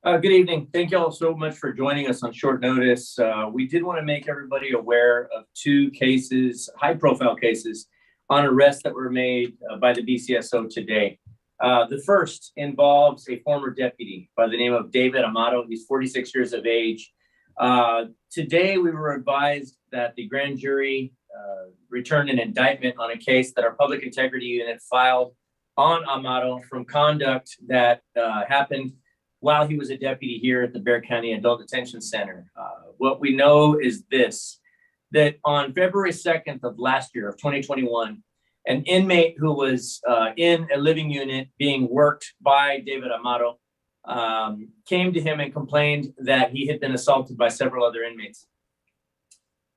Good evening. Thank you all so much for joining us on short notice. We did want to make everybody aware of two cases, high-profile cases, on arrests that were made by the BCSO today. The first involves a former deputy by the name of David Amato. He's 46 years of age. Today, we were advised that the grand jury returned an indictment on a case that our public integrity unit filed on Amato from conduct that happened while he was a deputy here at the Bexar County Adult Detention Center. What we know is this, that on February 2nd of last year, of 2021, an inmate who was in a living unit being worked by David Amato came to him and complained that he had been assaulted by several other inmates.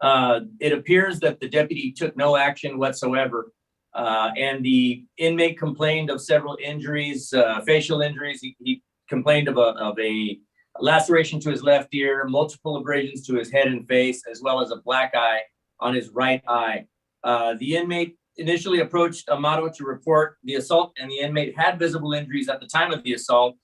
It appears that the deputy took no action whatsoever, and the inmate complained of several injuries, facial injuries. He complained of a laceration to his left ear, multiple abrasions to his head and face, as well as a black eye on his right eye. The inmate initially approached Amato to report the assault, and the inmate had visible injuries at the time of the assault,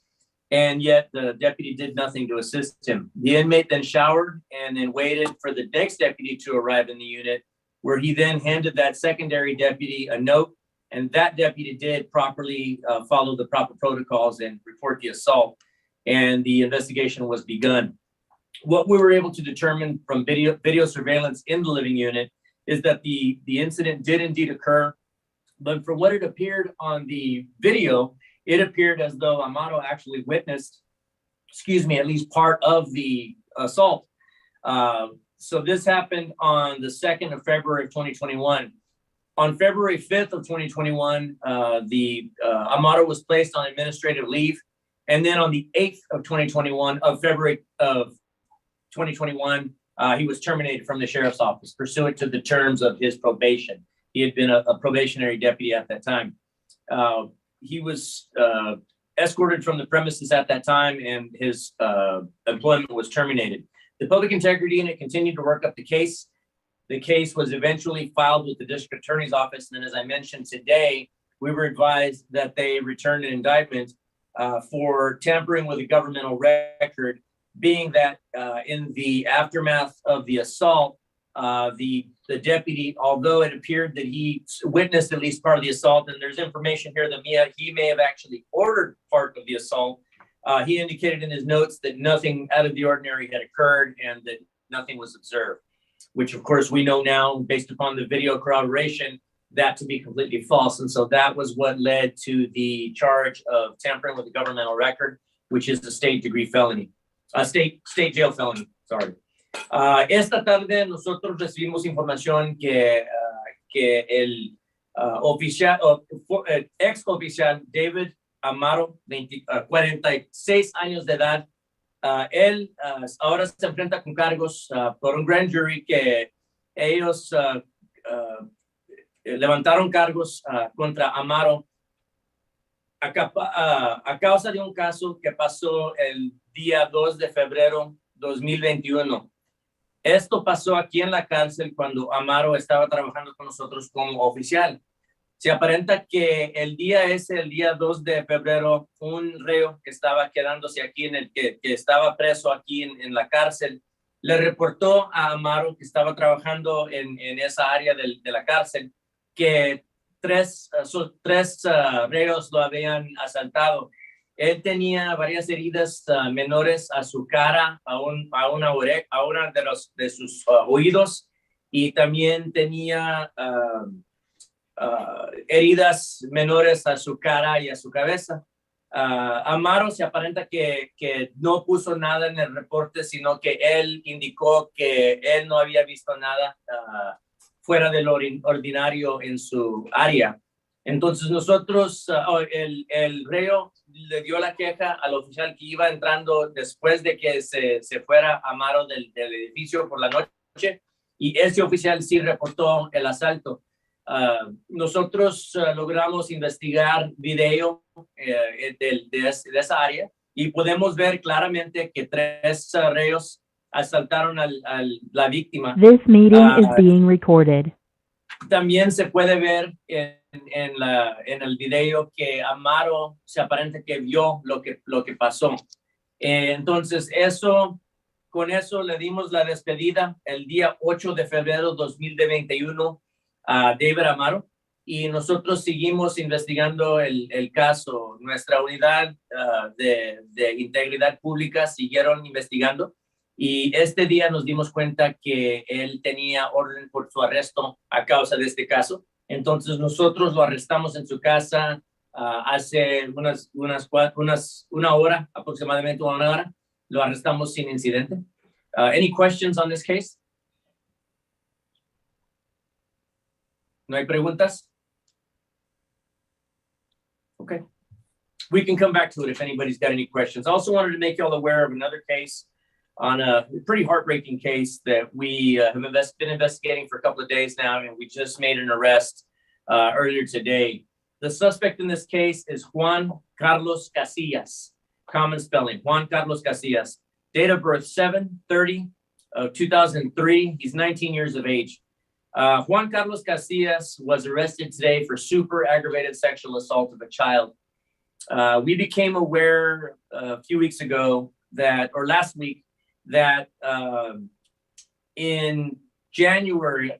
and yet the deputy did nothing to assist him. The inmate then showered and then waited for the next deputy to arrive in the unit, where he then handed that secondary deputy a note, and that deputy did properly follow the proper protocols and report the assault, and the investigation was begun. What we were able to determine from video surveillance in the living unit is that the incident did indeed occur, but from what it appeared on the video, it appeared as though Amato actually witnessed, at least part of the assault. So this happened on the 2nd of February of 2021. On February 5th of 2021, Amato was placed on administrative leave. And then on the 8th of February of 2021, he was terminated from the sheriff's office pursuant to the terms of his probation. He had been a probationary deputy at that time. He was escorted from the premises at that time, and his employment was terminated. The Public Integrity Unit continued to work up the case. The case was eventually filed with the district attorney's office. And then, as I mentioned today, we were advised that they returned an indictment for tampering with a governmental record, being that in the aftermath of the assault, the deputy, although it appeared that he witnessed at least part of the assault, and there's information here that he may have actually ordered part of the assault, he indicated in his notes that nothing out of the ordinary had occurred and that nothing was observed, which of course we know now, based upon the video corroboration, that to be completely false. And so that was what led to the charge of tampering with a governmental record, which is a state jail felony, sorry. Esta tarde nosotros recibimos información que el ex oficial David Amato, 46 años de edad, él ahora se enfrenta con cargos por un grand jury que ellos levantaron cargos contra Amato a causa de un caso que pasó el día 2 de febrero 2021. Esto pasó aquí en la cárcel cuando Amato estaba trabajando con nosotros como oficial. Se aparenta que el día 2 de febrero, un reo que estaba quedándose aquí, que estaba preso aquí en la cárcel, le reportó a Amato, que estaba trabajando en esa área de la cárcel, que tres reos lo habían asaltado. Él tenía varias heridas menores a su cara, a una de sus oídos, y también tenía heridas menores a su cara y a su cabeza. Amato se aparenta que no puso nada en el reporte, sino que él indicó que él no había visto nada fuera de lo ordinario en su área. Entonces nosotros, el reo le dio la queja al oficial que iba entrando después de que se fuera Amaro del edificio por la noche, y ese oficial sí reportó el asalto. Nosotros logramos investigar video de esa área y podemos ver claramente que 3 reos asaltaron a la víctima. This meeting is being recorded. También se puede ver en el video que Amaro se aparenta que vio lo que pasó. Entonces, con eso le dimos la despedida el día 8 de febrero 2021 a David Amaro, y nosotros seguimos investigando el caso. Nuestra unidad de integridad pública siguieron investigando, y este día nos dimos cuenta que él tenía orden por su arresto a causa de este caso. Entonces nosotros lo arrestamos en su casa hace una hora, aproximadamente 1 hora. Lo arrestamos sin incidente. Any questions on this case? ¿No hay preguntas? Okay. We can come back to it if anybody's got any questions. I also wanted to make you all aware of another case, on a pretty heartbreaking case that we have been investigating for a couple of days now, and we just made an arrest earlier today. The suspect in this case is Juan Carlos Casillas, common spelling, Juan Carlos Casillas. Date of birth 7/30/2003. He's 19 years of age. Juan Carlos Casillas was arrested today for super aggravated sexual assault of a child. We became aware a few weeks ago last week, that in January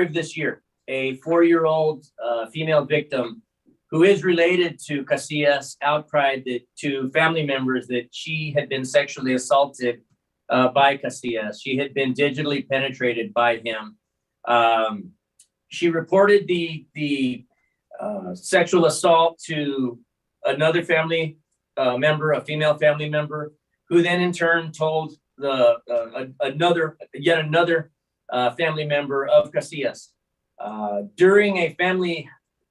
of this year, a 4-year-old female victim who is related to Casillas outcried to family members that she had been sexually assaulted by Casillas. She had been digitally penetrated by him. She reported the sexual assault to another family member, a female family member, who then in turn told another family member of Casillas. During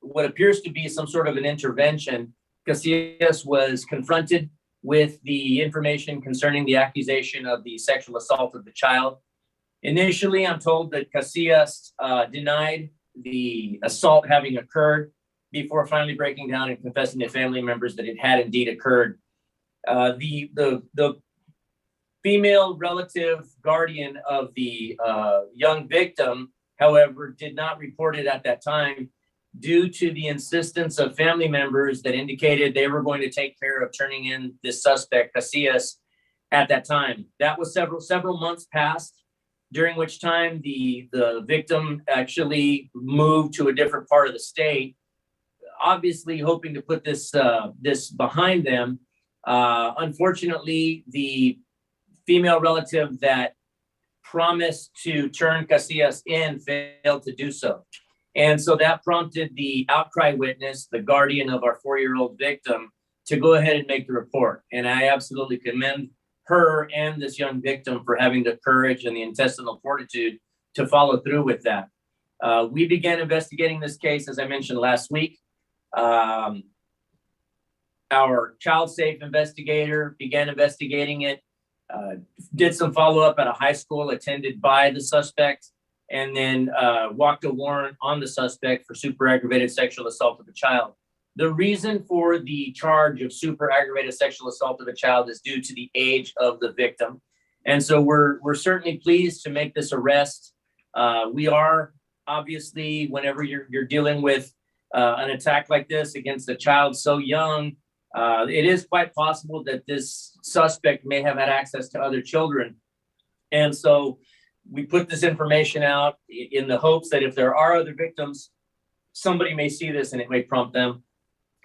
what appears to be some sort of an intervention, Casillas was confronted with the information concerning the accusation of the sexual assault of the child. Initially, I'm told that Casillas denied the assault having occurred, before finally breaking down and confessing to family members that it had indeed occurred. The female relative guardian of the young victim, however, did not report it at that time, due to the insistence of family members that indicated they were going to take care of turning in this suspect, Casillas, at that time. That was several months passed, during which time the victim actually moved to a different part of the state, obviously hoping to put this behind them. Unfortunately, the female relative that promised to turn Casillas in failed to do so. And so that prompted the outcry witness, the guardian of our 4-year-old victim, to go ahead and make the report. And I absolutely commend her and this young victim for having the courage and the intestinal fortitude to follow through with that. We began investigating this case, as I mentioned last week. Our child safe investigator began investigating it, did some follow-up at a high school attended by the suspect, and then walked a warrant on the suspect for super aggravated sexual assault of a child. The reason for the charge of super aggravated sexual assault of a child is due to the age of the victim. And so we're certainly pleased to make this arrest. We are obviously, whenever you're dealing with an attack like this against a child so young, it is quite possible that this suspect may have had access to other children. And so we put this information out in the hopes that if there are other victims, somebody may see this and it may prompt them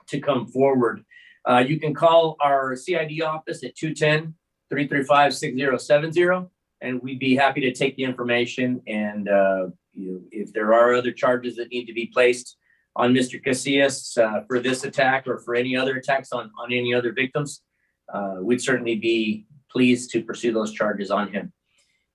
to come forward. You can call our CID office at 210-335-6070, and we'd be happy to take the information. And if there are other charges that need to be placed on Mr. Casillas for this attack or for any other attacks on any other victims, we'd certainly be pleased to pursue those charges on him.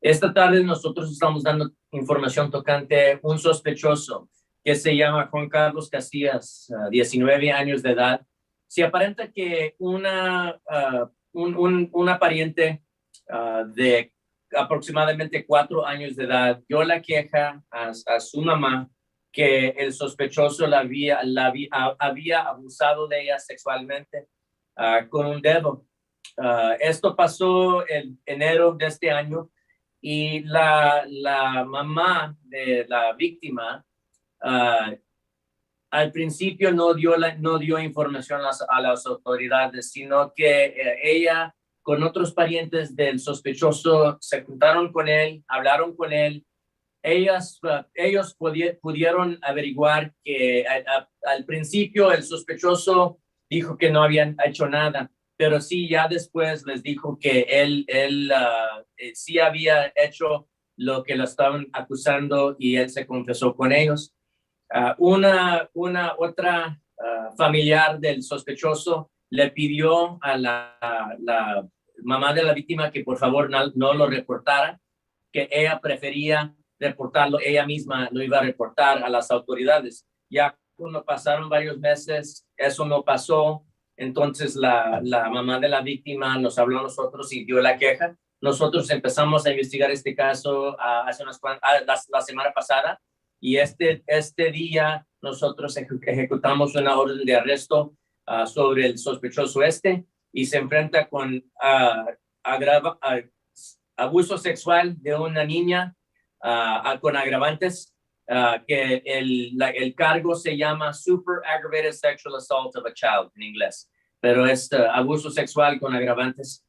Esta tarde nosotros estamos dando información tocante un sospechoso que se llama Juan Carlos Casillas, 19 años de edad. Se aparenta que un pariente de aproximadamente 4 años de edad dio la queja a su mamá que el sospechoso había abusado de ella sexualmente con un dedo. Esto pasó en enero de este año y la mamá de la víctima al principio no dio información a las autoridades, sino que ella con otros parientes del sospechoso se juntaron con él, hablaron con él. Ellos pudieron averiguar que al principio el sospechoso dijo que no habían hecho nada, pero sí, ya después les dijo que él sí había hecho lo que lo estaban acusando y él se confesó con ellos. Una otra familiar del sospechoso le pidió a la mamá de la víctima que por favor no lo reportara, que ella prefería reportarlo, ella misma lo iba a reportar a las autoridades. Ya cuando pasaron varios meses, eso no pasó. Entonces la mamá de la víctima nos habló a nosotros y dio la queja. Nosotros empezamos a investigar este caso la semana pasada y este día nosotros ejecutamos una orden de arresto sobre el sospechoso y se enfrenta con abuso sexual de una niña con agravantes, que el cargo se llama Super Aggravated Sexual Assault of a Child en inglés, pero es abuso sexual con agravantes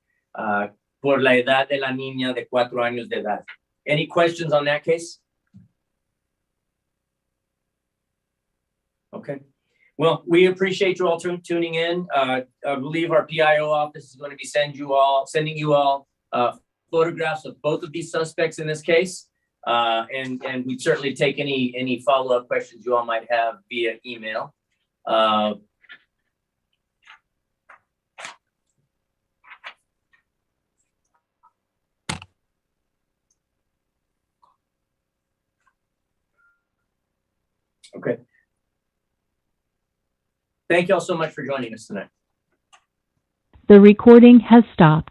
por la edad de la niña de 4 años de edad. Any questions on that case? Okay. Well, we appreciate you all tuning in. I believe our PIO office is going to be sending you all photographs of both of these suspects in this case. And we'd certainly take any follow-up questions you all might have via email. Okay. Thank you all so much for joining us tonight. The recording has stopped.